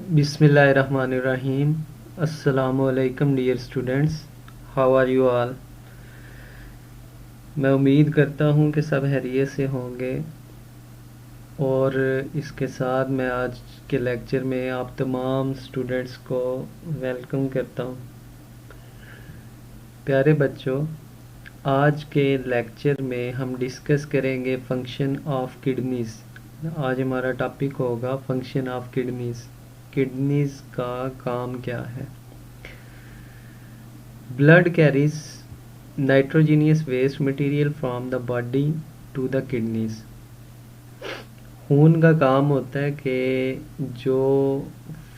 Bismillahirrahmanirrahim. Assalamu alaikum dear students. How are you all? मैं उम्मीद करता हूँ कि सब खैरियत से होंगे और इसके साथ मैं आज के लेक्चर में आप तमाम स्टूडेंट्स को वेलकम करता हूँ। प्यारे बच्चों, आज के लेक्चर में हम डिस्कस करेंगे फंक्शन ऑफ किडनीज़। आज हमारा टॉपिक होगा फंक्शन ऑफ किडनीज़। किडनीज़ का काम क्या है? Blood carries nitrogenous waste material from the body to the kidneys. खून का काम होता है कि जो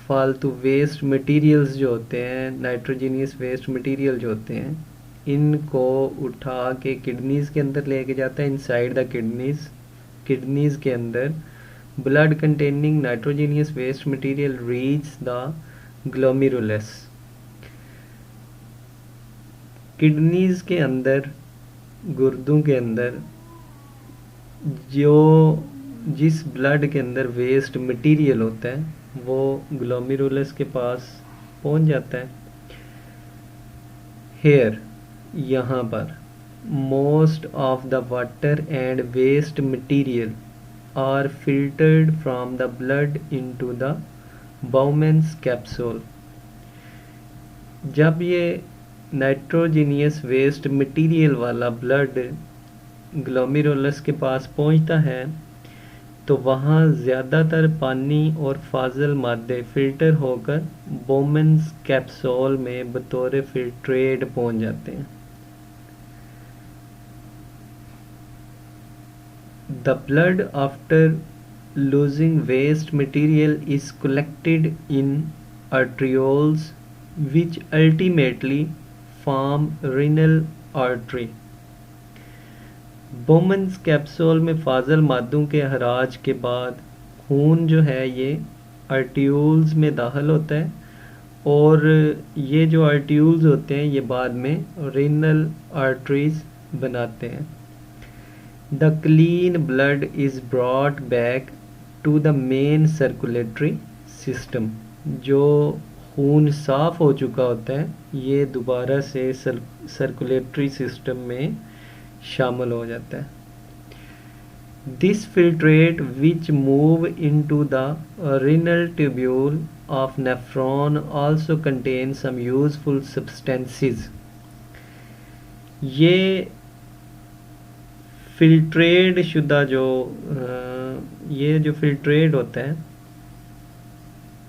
फालतू वेस्ट मटेरियल्स जो होते हैं, नाइट्रोजीनियस वेस्ट मटेरियल जो होते हैं, इनको उठा के किडनीज़ के अंदर लेके जाता है। इनसाइड द किडनीज़ के अंदर blood containing nitrogenous waste material reach the glomerulus. Kidneys के अंदर, गुर्दों के अंदर जो जिस ब्लड के अंदर वेस्ट मटेरियल होता है वो ग्लोमेरुलस के पास पहुंच जाता है। हेयर, यहाँ पर most of the water and waste material are filtered from the blood into the Bowman's capsule. जब ये नाइट्रोजीनियस वेस्ट मटेरियल वाला ब्लड ग्लोमेरुलस के पास पहुंचता है तो वहाँ ज़्यादातर पानी और फाजल मादे फ़िल्टर होकर बाउमेंस कैप्सूल में बतौर फिल्ट्रेट पहुंच जाते हैं। The blood after losing waste material is collected in arterioles which ultimately form renal artery। Bowman's capsule में फाजल मादों के हराज के बाद खून जो है ये आर्ट्यूल्स में दाखिल होता है और ये जो आर्ट्यूल्स होते हैं ये बाद में रेनल आर्टरीज बनाते हैं। The clean blood is brought back to the main circulatory system. जो खून साफ हो चुका होता है ये दोबारा से सर्कुलेटरी सिस्टम में शामिल हो जाता है। This filtrate which move into the renal tubule of nephron also contain some useful substances। ये फिल्ट्रेट शुदा ये जो फिल्ट्रेट होता है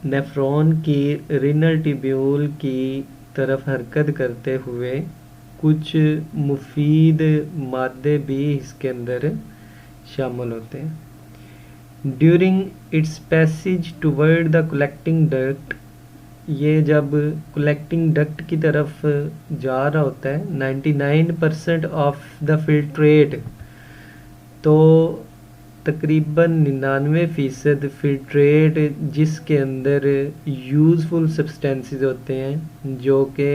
नेफ्रॉन की रिनल ट्यूब्यूल की तरफ हरकत करते हुए कुछ मुफीद मादे भी इसके अंदर शामिल होते हैं। During its passage toward the collecting duct, ये जब कलेक्टिंग डक्ट की तरफ जा रहा होता है 99% ऑफ द फिल्ट्रेट, तो तकरीबन 99% फिल्ट्रेट जिसके अंदर यूज़फुल सब्सटेंसेस होते हैं जो कि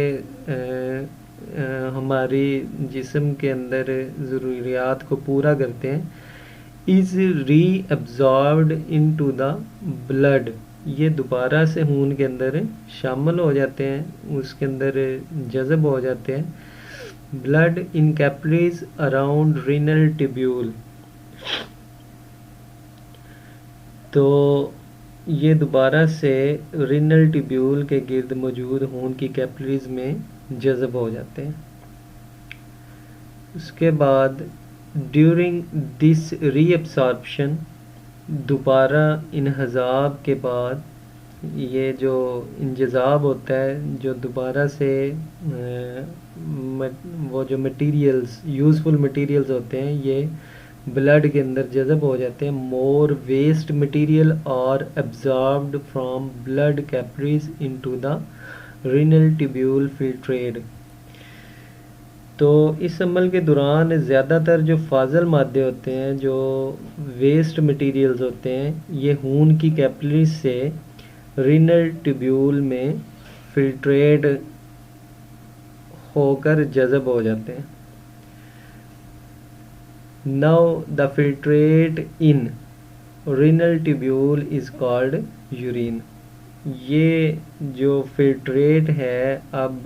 हमारी जिस्म के अंदर ज़रूरियात को पूरा करते हैं, इज़ रीअब्जॉर्ब्ड इनटू द ब्लड। ये दोबारा से खून के अंदर शामिल हो जाते हैं, उसके अंदर जज़ब हो जाते हैं। Blood in capillaries around renal tubule, तो ये दोबारा से रिनल ट्यूब्यूल के गिर्द मौजूद खून की कैपिलरीज में जज़ब हो जाते हैं। उसके बाद ड्यूरिंग दिस रीअब्सॉर्प्शन, दोबारा इन्हज़ाब के बाद ये जो इंजज़ाब होता है, जो दोबारा से वो जो मटेरियल्स यूज़फुल मटेरियल्स होते हैं ये ब्लड के अंदर जज़ब हो जाते हैं। More waste material are absorbed from blood capillaries into the renal tubule filtrate. तो इस अमल के दौरान ज़्यादातर जो फाजल मादे होते हैं, जो वेस्ट मटेरियल्स होते हैं, ये खून की कैपिलरीज से रीनल ट्यूब्यूल में फिल्ट्रेट होकर जज़ब हो जाते हैं। Now the filtrate in renal tubule is called urine। ये जो फिल्ट्रेट है अब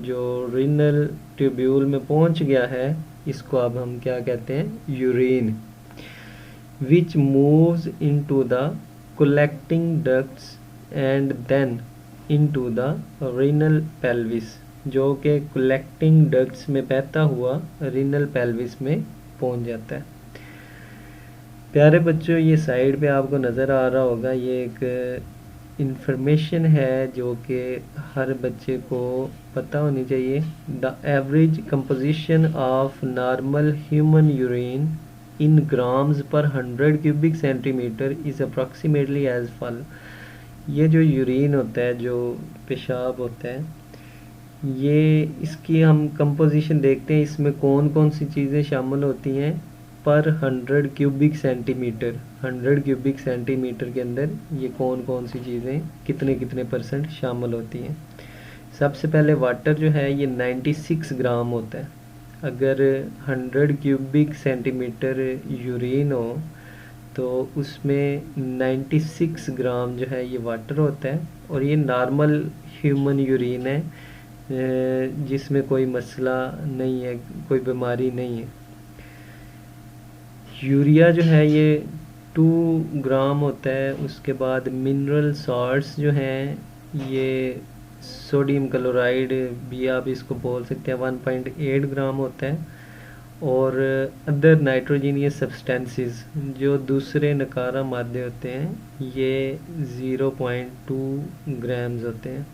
जो रीनल ट्यूब्यूल में पहुंच गया है, इसको अब हम क्या कहते हैं, urine, which moves into the collecting ducts and then into the renal pelvis, जो कि collecting ducts में बहता हुआ renal pelvis में पहुंच जाता है। प्यारे बच्चों, ये साइड पे आपको नज़र आ रहा होगा, ये एक इंफॉर्मेशन है जो कि हर बच्चे को पता होनी चाहिए। The average composition of normal human urine in grams per 100 cubic centimetre is approximately as follow. ये जो यूरिन होता है, जो पेशाब होता है, ये इसकी हम कंपोजिशन देखते हैं, इसमें कौन कौन सी चीज़ें शामिल होती हैं पर 100 क्यूबिक सेंटीमीटर। 100 क्यूबिक सेंटीमीटर के अंदर ये कौन कौन सी चीज़ें कितने कितने % शामिल होती हैं। सबसे पहले वाटर जो है ये 96 ग्राम होता है। अगर 100 क्यूबिक सेंटीमीटर यूरिन हो तो उसमें 96 ग्राम जो है ये वाटर होता है, और ये नॉर्मल ह्यूमन यूरिन है, जिसमें कोई मसला नहीं है, कोई बीमारी नहीं है। यूरिया जो है ये 2 ग्राम होता है। उसके बाद मिनरल सॉल्ट्स जो हैं, ये सोडियम क्लोराइड भी आप इसको बोल सकते हैं, 1.8 ग्राम होता है। और अदर नाइट्रोजीनियस सब्सटेंसेस जो दूसरे नकारा मादे होते हैं, ये 0.2 ग्राम्स होते हैं।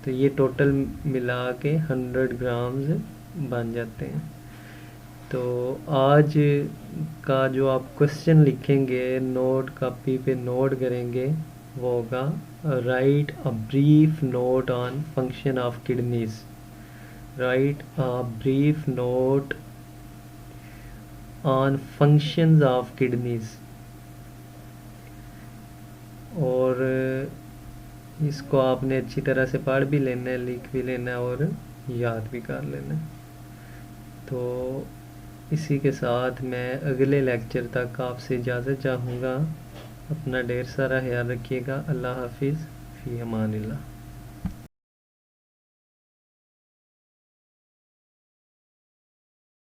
तो ये टोटल मिला के 100 ग्राम्स बन जाते हैं। तो आज का जो आप क्वेश्चन लिखेंगे, नोट कॉपी पे नोट करेंगे, वो होगा right a brief note on function of kidneys. Right a brief note on functions of kidneys. और इसको आपने अच्छी तरह से पढ़ भी लेना है, लिख भी लेना है और याद भी कर लेना है। तो इसी के साथ मैं अगले लेक्चर तक आपसे इजाज़त चाहूँगा। अपना ढेर सारा ख्याल रखिएगा। अल्लाह हाफिज़, फ़ी अमानिल्लाह।